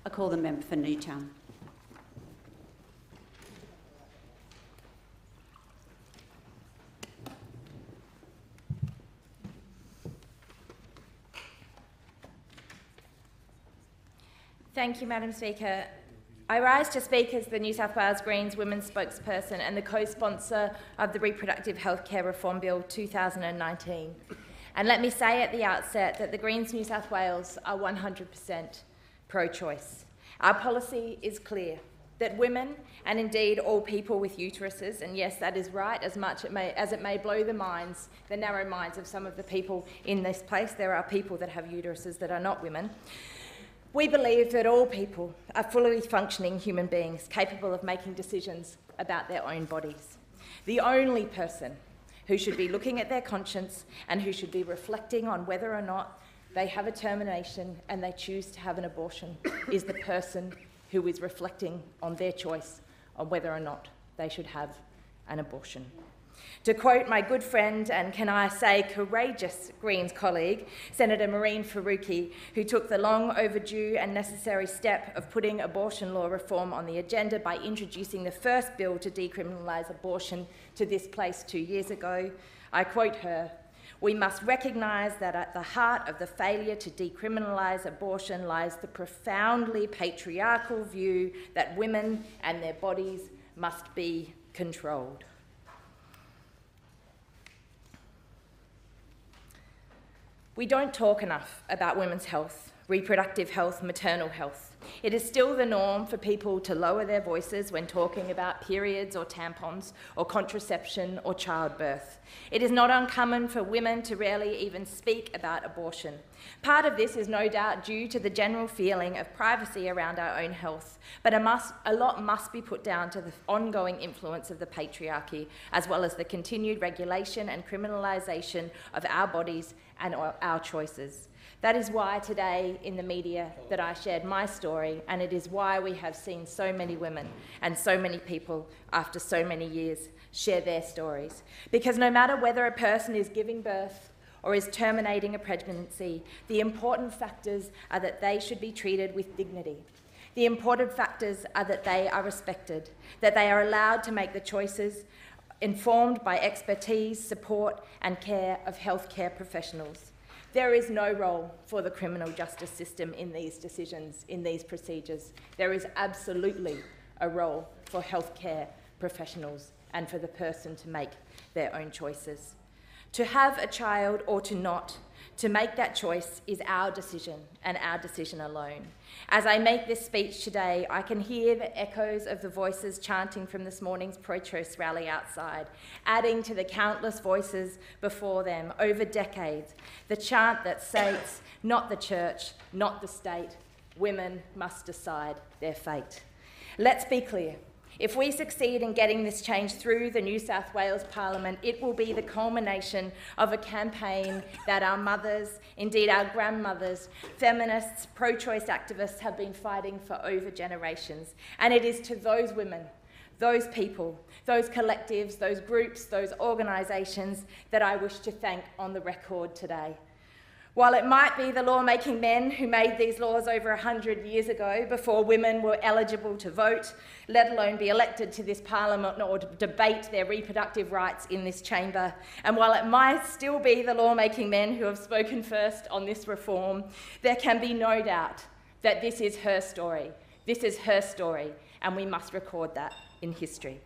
I call the member for Newtown. Thank you, Madam Speaker. I rise to speak as the New South Wales Greens Women's spokesperson and the co-sponsor of the Reproductive Healthcare Reform Bill 2019. And let me say at the outset that the Greens New South Wales are 100% pro-choice. Our policy is clear, that women, and indeed all people with uteruses, and yes, that is right, as much as it may blow the narrow minds of some of the people in this place, there are people that have uteruses that are not women. We believe that all people are fully functioning human beings capable of making decisions about their own bodies. The only person who should be looking at their conscience and who should be reflecting on whether or not they have a termination and they choose to have an abortion is the person who is reflecting on their choice on whether or not they should have an abortion. To quote my good friend and, can I say, courageous Greens colleague, Senator Mehreen Faruqi, who took the long overdue and necessary step of putting abortion law reform on the agenda by introducing the first bill to decriminalise abortion to this place 2 years ago, I quote her, "We must recognise that at the heart of the failure to decriminalise abortion lies the profoundly patriarchal view that women and their bodies must be controlled." We don't talk enough about women's health, reproductive health, maternal health. It is still the norm for people to lower their voices when talking about periods or tampons or contraception or childbirth. It is not uncommon for women to rarely even speak about abortion. Part of this is no doubt due to the general feeling of privacy around our own health, but a lot must be put down to the ongoing influence of the patriarchy, as well as the continued regulation and criminalisation of our bodies and our choices. That is why today in the media that I shared my story, and it is why we have seen so many women and so many people after so many years share their stories. Because no matter whether a person is giving birth or is terminating a pregnancy, the important factors are that they should be treated with dignity. The important factors are that they are respected, that they are allowed to make the choices informed by expertise, support and care of healthcare professionals. There is no role for the criminal justice system in these decisions, in these procedures. There is absolutely a role for healthcare professionals and for the person to make their own choices. To have a child or to not, to make that choice is our decision and our decision alone. As I make this speech today, I can hear the echoes of the voices chanting from this morning's pro-choice rally outside, adding to the countless voices before them over decades, the chant that states, "Not the church, not the state, women must decide their fate." Let's be clear. If we succeed in getting this change through the New South Wales Parliament, it will be the culmination of a campaign that our mothers, indeed our grandmothers, feminists, pro-choice activists have been fighting for over generations. And it is to those women, those people, those collectives, those groups, those organisations that I wish to thank on the record today. While it might be the lawmaking men who made these laws over 100 years ago, before women were eligible to vote, let alone be elected to this parliament or to debate their reproductive rights in this chamber, and while it might still be the lawmaking men who have spoken first on this reform, there can be no doubt that this is her story. This is her story, and we must record that in history.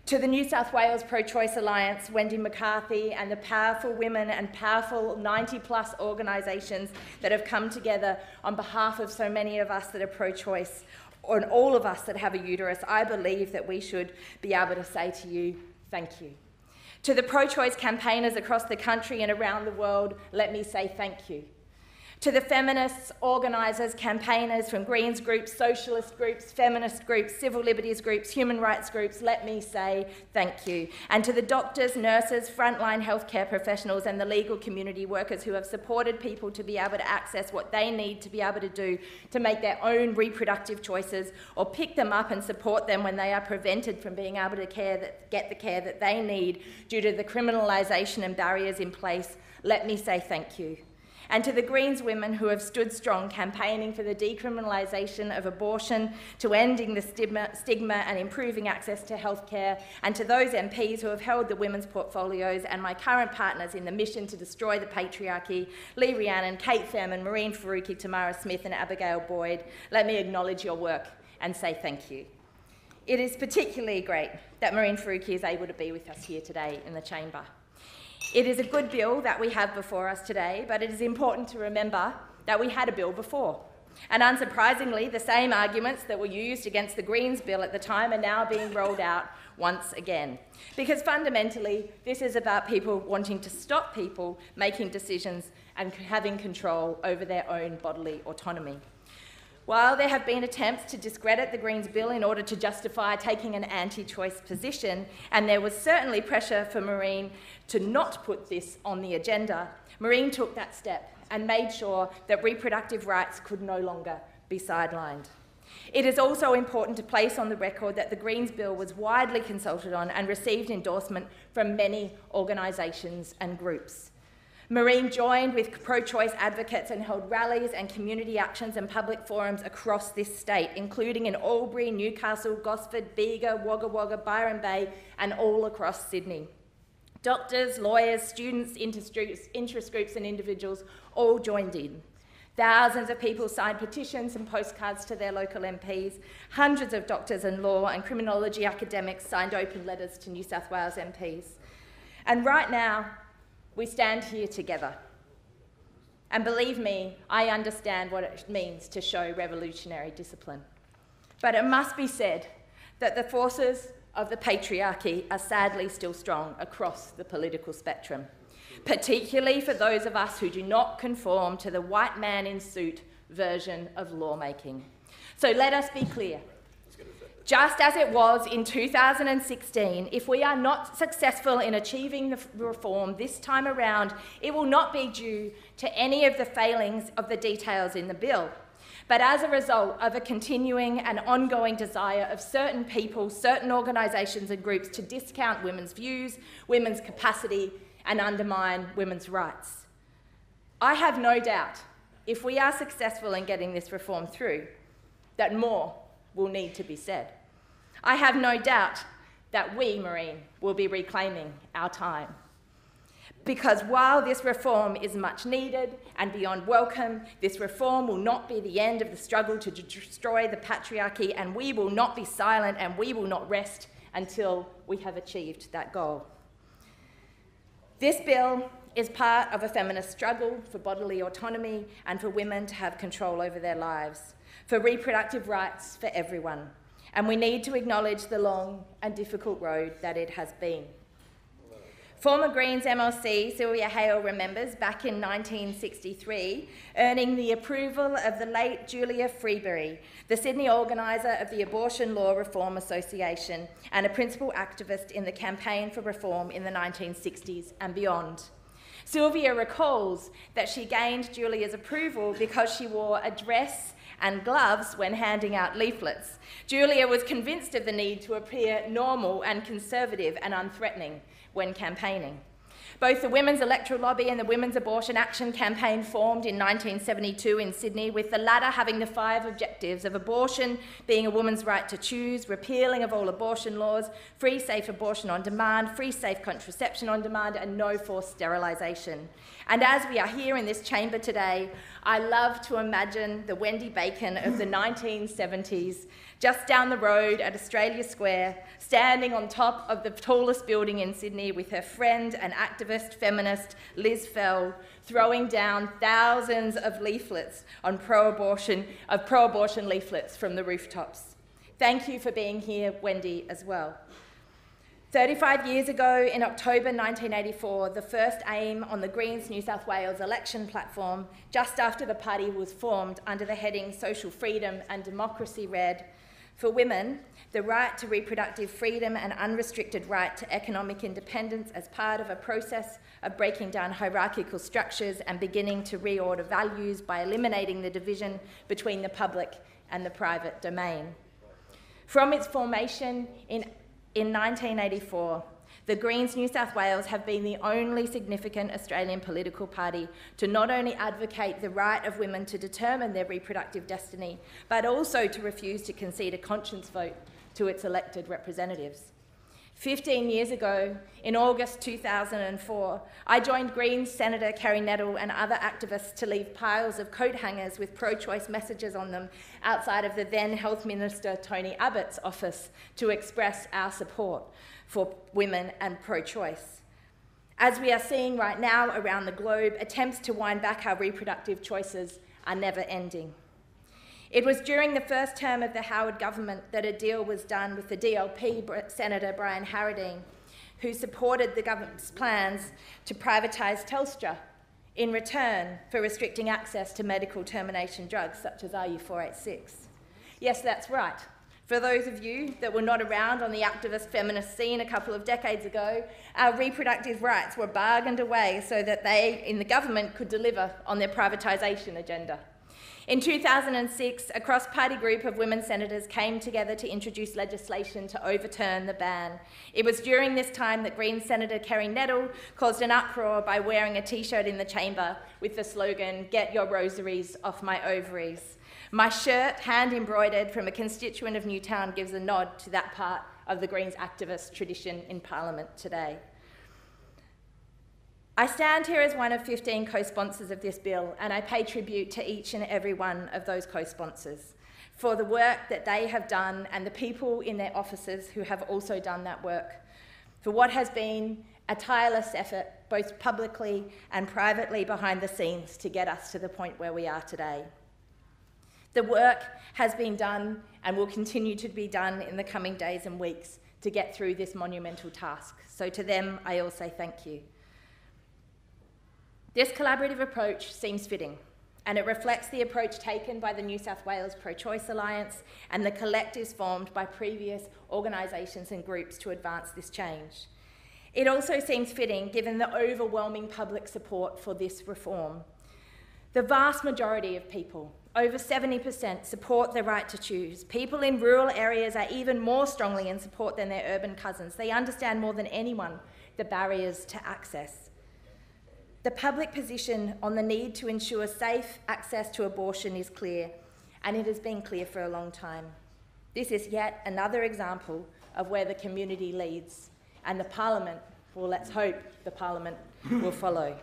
To the New South Wales Pro-Choice Alliance, Wendy McCarthy and the powerful women and powerful 90-plus organisations that have come together on behalf of so many of us that are pro-choice, and all of us that have a uterus, I believe that we should be able to say to you, thank you. To the pro-choice campaigners across the country and around the world, let me say thank you. To the feminists, organisers, campaigners from Greens groups, socialist groups, feminist groups, civil liberties groups, human rights groups, let me say thank you. And to the doctors, nurses, frontline healthcare professionals and the legal community workers who have supported people to be able to access what they need to be able to do to make their own reproductive choices, or pick them up and support them when they are prevented from being able to get the care that they need due to the criminalisation and barriers in place, let me say thank you. and to the Greens women who have stood strong campaigning for the decriminalisation of abortion, to ending the stigma and improving access to healthcare, and to those MPs who have held the women's portfolios, and my current partners in the mission to destroy the patriarchy, Lee Rhiannon, Kate Thurman, Maureen Faruqi, Tamara Smith and Abigail Boyd, let me acknowledge your work and say thank you. It is particularly great that Maureen Faruqi is able to be with us here today in the chamber. It is a good bill that we have before us today, but it is important to remember that we had a bill before. And unsurprisingly, the same arguments that were used against the Greens bill at the time are now being rolled out once again. Because fundamentally, this is about people wanting to stop people making decisions and having control over their own bodily autonomy. While there have been attempts to discredit the Greens bill in order to justify taking an anti-choice position, and there was certainly pressure for Maureen to not put this on the agenda, Maureen took that step and made sure that reproductive rights could no longer be sidelined. It is also important to place on the record that the Greens bill was widely consulted on and received endorsement from many organisations and groups. Maureen joined with pro-choice advocates and held rallies and community actions and public forums across this state, including in Albury, Newcastle, Gosford, Bega, Wagga Wagga, Byron Bay, and all across Sydney. Doctors, lawyers, students, interest groups and individuals all joined in. Thousands of people signed petitions and postcards to their local MPs. Hundreds of doctors and law and criminology academics signed open letters to New South Wales MPs. And right now, we stand here together. And believe me, I understand what it means to show revolutionary discipline. But it must be said that the forces of the patriarchy are sadly still strong across the political spectrum, particularly for those of us who do not conform to the white man in suit version of lawmaking. So let us be clear. Just as it was in 2016, if we are not successful in achieving the reform this time around, it will not be due to any of the failings of the details in the bill, but as a result of a continuing and ongoing desire of certain people, certain organisations and groups to discount women's views, women's capacity, and undermine women's rights. I have no doubt, if we are successful in getting this reform through, that more will need to be said. I have no doubt that we, Maureen, will be reclaiming our time. Because while this reform is much needed and beyond welcome, this reform will not be the end of the struggle to destroy the patriarchy, and we will not be silent and we will not rest until we have achieved that goal. This bill is part of a feminist struggle for bodily autonomy and for women to have control over their lives, for reproductive rights for everyone. And we need to acknowledge the long and difficult road that it has been. Former Greens MLC Sylvia Hale remembers back in 1963 earning the approval of the late Julia Freebury, the Sydney organiser of the Abortion Law Reform Association and a principal activist in the campaign for reform in the 1960s and beyond. Sylvia recalls that she gained Julia's approval because she wore a dress and gloves when handing out leaflets. Julia was convinced of the need to appear normal and conservative and unthreatening when campaigning. Both the Women's Electoral Lobby and the Women's Abortion Action Campaign formed in 1972 in Sydney, with the latter having the 5 objectives of abortion being a woman's right to choose, repealing of all abortion laws, free safe abortion on demand, free safe contraception on demand, and no forced sterilisation. And as we are here in this chamber today, I love to imagine the Wendy Bacon of the 1970s just down the road at Australia Square, standing on top of the tallest building in Sydney with her friend and activist feminist Liz Fell, throwing down thousands of leaflets on pro-abortion leaflets from the rooftops. Thank you for being here, Wendy, as well. 35 years ago, in October 1984, the first aim on the Greens New South Wales election platform, just after the party was formed under the heading Social Freedom and Democracy, read, "For women, the right to reproductive freedom and unrestricted right to economic independence as part of a process of breaking down hierarchical structures and beginning to reorder values by eliminating the division between the public and the private domain." From its formation in 1984, The Greens New South Wales have been the only significant Australian political party to not only advocate the right of women to determine their reproductive destiny, but also to refuse to concede a conscience vote to its elected representatives. 15 years ago, in August 2004, I joined Greens Senator Kerry Nettle and other activists to leave piles of coat hangers with pro-choice messages on them outside of the then Health Minister Tony Abbott's office to express our support for women and pro-choice. As we are seeing right now around the globe, attempts to wind back our reproductive choices are never ending. It was during the first term of the Howard government that a deal was done with the DLP Senator Brian Harradine, who supported the government's plans to privatise Telstra in return for restricting access to medical termination drugs such as RU486. Yes, that's right. For those of you that were not around on the activist feminist scene a couple of decades ago, our reproductive rights were bargained away so that they, in the government, could deliver on their privatisation agenda. In 2006, a cross-party group of women senators came together to introduce legislation to overturn the ban. It was during this time that Greens Senator Kerry Nettle caused an uproar by wearing a T-shirt in the chamber with the slogan, "Get your rosaries off my ovaries." My shirt, hand-embroidered from a constituent of Newtown, gives a nod to that part of the Greens activist tradition in Parliament today. I stand here as one of 15 co-sponsors of this bill, and I pay tribute to each and every one of those co-sponsors for the work that they have done and the people in their offices who have also done that work, for what has been a tireless effort, both publicly and privately behind the scenes, to get us to the point where we are today. The work has been done and will continue to be done in the coming days and weeks to get through this monumental task. So to them, I all say thank you. This collaborative approach seems fitting, and it reflects the approach taken by the New South Wales Pro-Choice Alliance and the collectives formed by previous organisations and groups to advance this change. It also seems fitting given the overwhelming public support for this reform. The vast majority of people, over 70%, support the right to choose. People in rural areas are even more strongly in support than their urban cousins. They understand more than anyone the barriers to access. The public position on the need to ensure safe access to abortion is clear, and it has been clear for a long time. This is yet another example of where the community leads, and the Parliament, well, let's hope the Parliament will follow.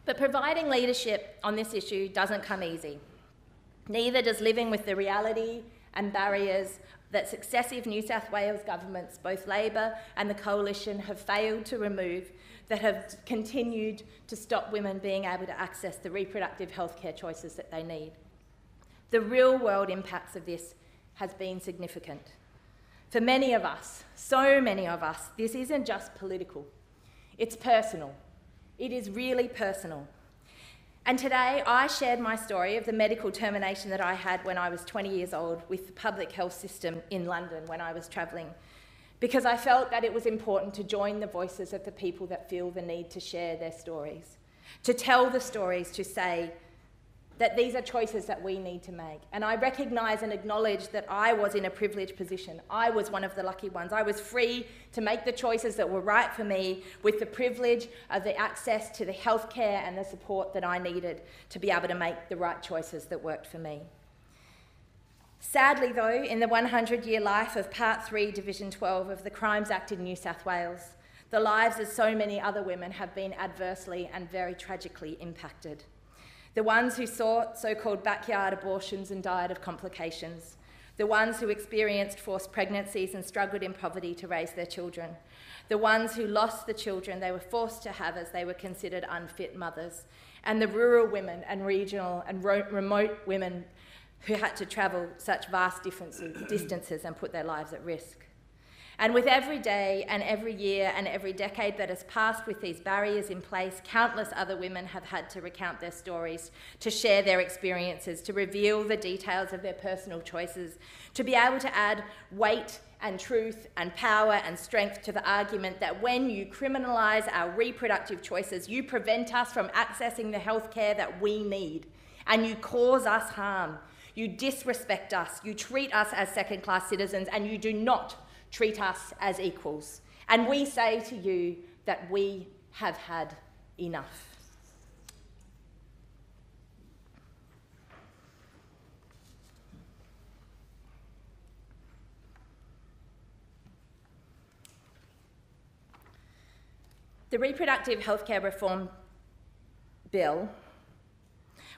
But providing leadership on this issue doesn't come easy. Neither does living with the reality and barriers that successive New South Wales governments, both Labor and the Coalition, have failed to remove, that have continued to stop women being able to access the reproductive healthcare choices that they need. The real-world impacts of this has been significant. For many of us, so many of us, this isn't just political, it's personal. It is really personal. And today I shared my story of the medical termination that I had when I was 20 years old with the public health system in London when I was travelling, because I felt that it was important to join the voices of the people that feel the need to share their stories, to tell the stories, to say that these are choices that we need to make. And I recognise and acknowledge that I was in a privileged position. I was one of the lucky ones. I was free to make the choices that were right for me, with the privilege of the access to the healthcare and the support that I needed to be able to make the right choices that worked for me. Sadly though, in the 100-year life of Part 3, Division 12 of the Crimes Act in New South Wales, the lives of so many other women have been adversely and very tragically impacted. The ones who sought so-called backyard abortions and died of complications. The ones who experienced forced pregnancies and struggled in poverty to raise their children. The ones who lost the children they were forced to have as they were considered unfit mothers. And the rural women and regional and remote women who had to travel such vast distances and put their lives at risk. And with every day and every year and every decade that has passed with these barriers in place, countless other women have had to recount their stories, to share their experiences, to reveal the details of their personal choices, to be able to add weight and truth and power and strength to the argument that when you criminalise our reproductive choices, you prevent us from accessing the healthcare that we need, and you cause us harm. You disrespect us, you treat us as second-class citizens, and you do not treat us as equals. And we say to you that we have had enough. The Reproductive Healthcare Reform Bill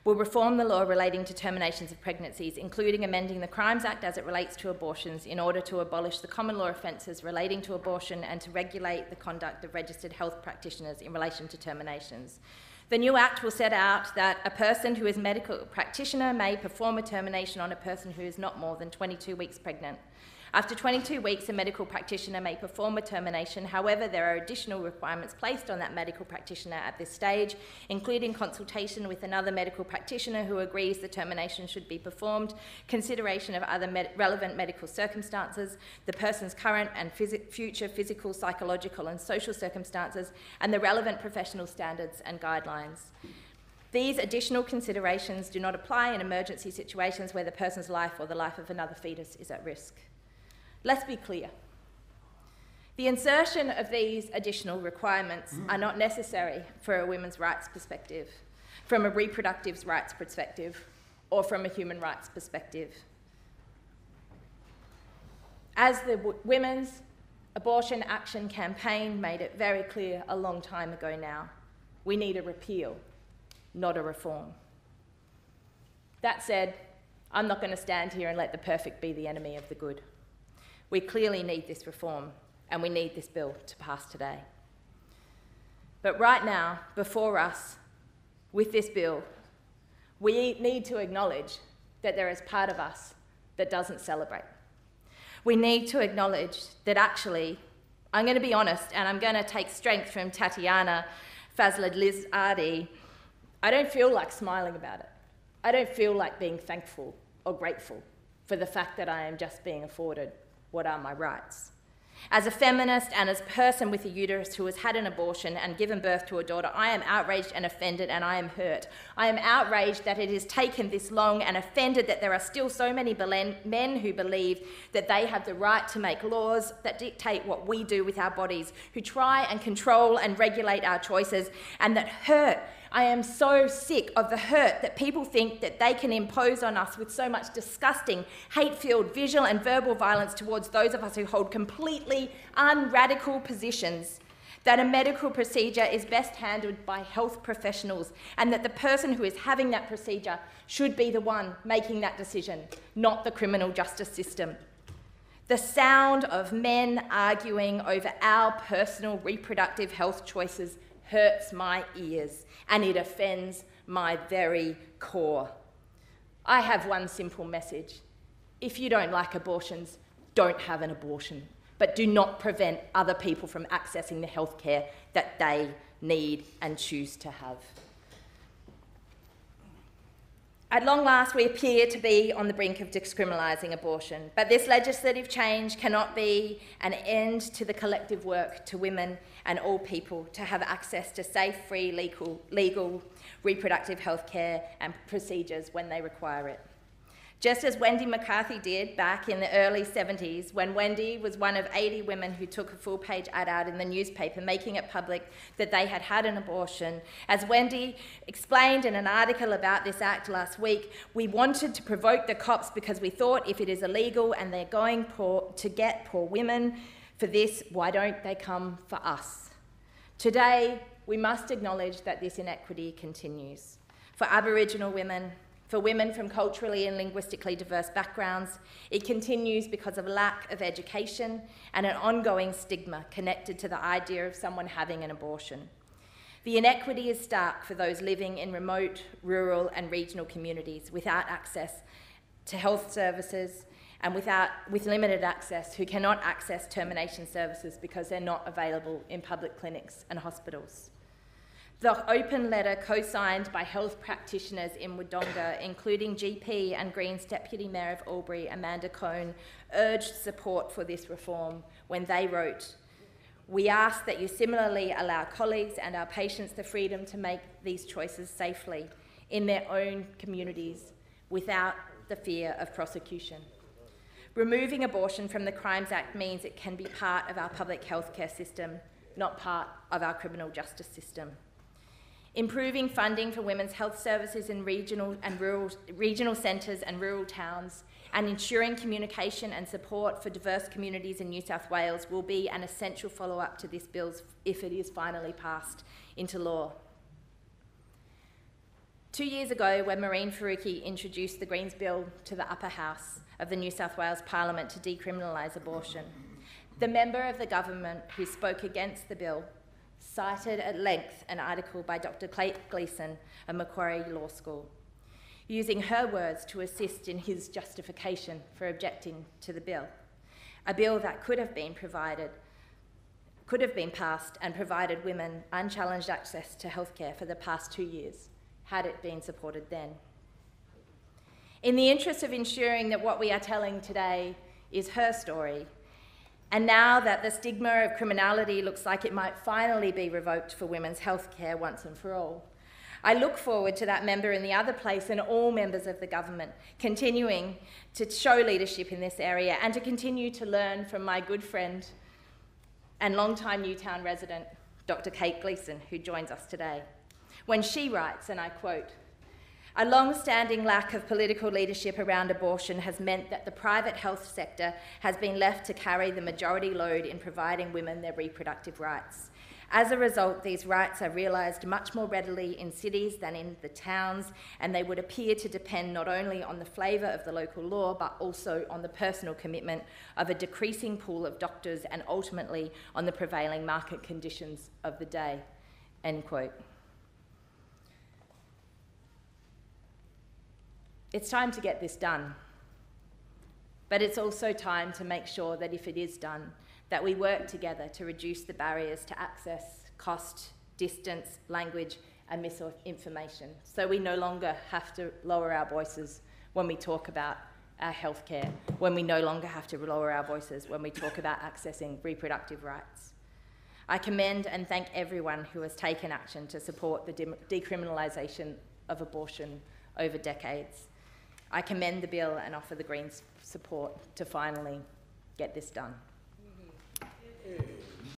will reform the law relating to terminations of pregnancies, including amending the Crimes Act as it relates to abortions in order to abolish the common law offences relating to abortion and to regulate the conduct of registered health practitioners in relation to terminations. The new Act will set out that a person who is a medical practitioner may perform a termination on a person who is not more than 22 weeks pregnant. After 22 weeks, a medical practitioner may perform a termination. However, there are additional requirements placed on that medical practitioner at this stage, including consultation with another medical practitioner who agrees the termination should be performed, consideration of other relevant medical circumstances, the person's current and future physical, psychological and social circumstances, and the relevant professional standards and guidelines. These additional considerations do not apply in emergency situations where the person's life or the life of another fetus is at risk. Let's be clear. The insertion of these additional requirements are not necessary for a women's rights perspective, from a reproductive rights perspective, or from a human rights perspective. As the Women's Abortion Action Campaign made it very clear a long time ago now, we need a repeal, not a reform. That said, I'm not going to stand here and let the perfect be the enemy of the good. We clearly need this reform, and we need this bill to pass today. But right now, before us, with this bill, we need to acknowledge that there is part of us that doesn't celebrate. We need to acknowledge that actually, I'm going to be honest, and I'm going to take strength from Tatiana Fazlid-Lizardi, I don't feel like smiling about it. I don't feel like being thankful or grateful for the fact that I am just being afforded what are my rights. As a feminist and as a person with a uterus who has had an abortion and given birth to a daughter, I am outraged and offended, and I am hurt. I am outraged that it has taken this long, and offended that there are still so many men who believe that they have the right to make laws that dictate what we do with our bodies, who try and control and regulate our choices, and that hurt. I am so sick of the hurt that people think that they can impose on us with so much disgusting, hate-filled visual and verbal violence towards those of us who hold completely unradical positions, that a medical procedure is best handled by health professionals, and that the person who is having that procedure should be the one making that decision, not the criminal justice system. The sound of men arguing over our personal reproductive health choices hurts my ears, and it offends my very core. I have one simple message. If you don't like abortions, don't have an abortion, but do not prevent other people from accessing the healthcare that they need and choose to have. At long last, we appear to be on the brink of decriminalising abortion, but this legislative change cannot be an end to the collective work to women and all people to have access to safe, free, legal reproductive health care and procedures when they require it. Just as Wendy McCarthy did back in the early 70s, when Wendy was one of 80 women who took a full-page ad out in the newspaper making it public that they had had an abortion. As Wendy explained in an article about this act last week, we wanted to provoke the cops because we thought if it is illegal and they're going to get poor women for this, why don't they come for us? Today, we must acknowledge that this inequity continues. For Aboriginal women, for women from culturally and linguistically diverse backgrounds, it continues because of a lack of education and an ongoing stigma connected to the idea of someone having an abortion. The inequity is stark for those living in remote, rural and regional communities without access to health services and with limited access, who cannot access termination services because they're not available in public clinics and hospitals. The open letter co-signed by health practitioners in Wodonga, including GP and Greens Deputy Mayor of Albury, Amanda Cohn, urged support for this reform when they wrote, "We ask that you similarly allow colleagues and our patients the freedom to make these choices safely in their own communities without the fear of prosecution. Removing abortion from the Crimes Act means it can be part of our public healthcare system, not part of our criminal justice system. Improving funding for women's health services in regional centres and rural towns, and ensuring communication and support for diverse communities in New South Wales will be an essential follow-up to this bill if it is finally passed into law. 2 years ago, when Maureen Faruqi introduced the Greens Bill to the upper house of the New South Wales Parliament to decriminalise abortion, the member of the government who spoke against the bill cited at length an article by Dr. Kate Gleeson of Macquarie Law School, using her words to assist in his justification for objecting to the bill, a bill that could have been passed and provided women unchallenged access to healthcare for the past 2 years, had it been supported then. In the interest of ensuring that what we are telling today is her story, and now that the stigma of criminality looks like it might finally be revoked for women's healthcare once and for all, I look forward to that member in the other place and all members of the government continuing to show leadership in this area and to continue to learn from my good friend and long-time Newtown resident, Dr. Kate Gleeson, who joins us today, when she writes, and I quote, "A long-standing lack of political leadership around abortion has meant that the private health sector has been left to carry the majority load in providing women their reproductive rights. As a result, these rights are realised much more readily in cities than in the towns, and they would appear to depend not only on the flavour of the local law, but also on the personal commitment of a decreasing pool of doctors and ultimately on the prevailing market conditions of the day." End quote. It's time to get this done, but it's also time to make sure that if it is done, that we work together to reduce the barriers to access, cost, distance, language and misinformation, so we no longer have to lower our voices when we talk about our healthcare, when we no longer have to lower our voices when we talk about accessing reproductive rights. I commend and thank everyone who has taken action to support the decriminalisation of abortion over decades. I commend the bill and offer the Greens support to finally get this done.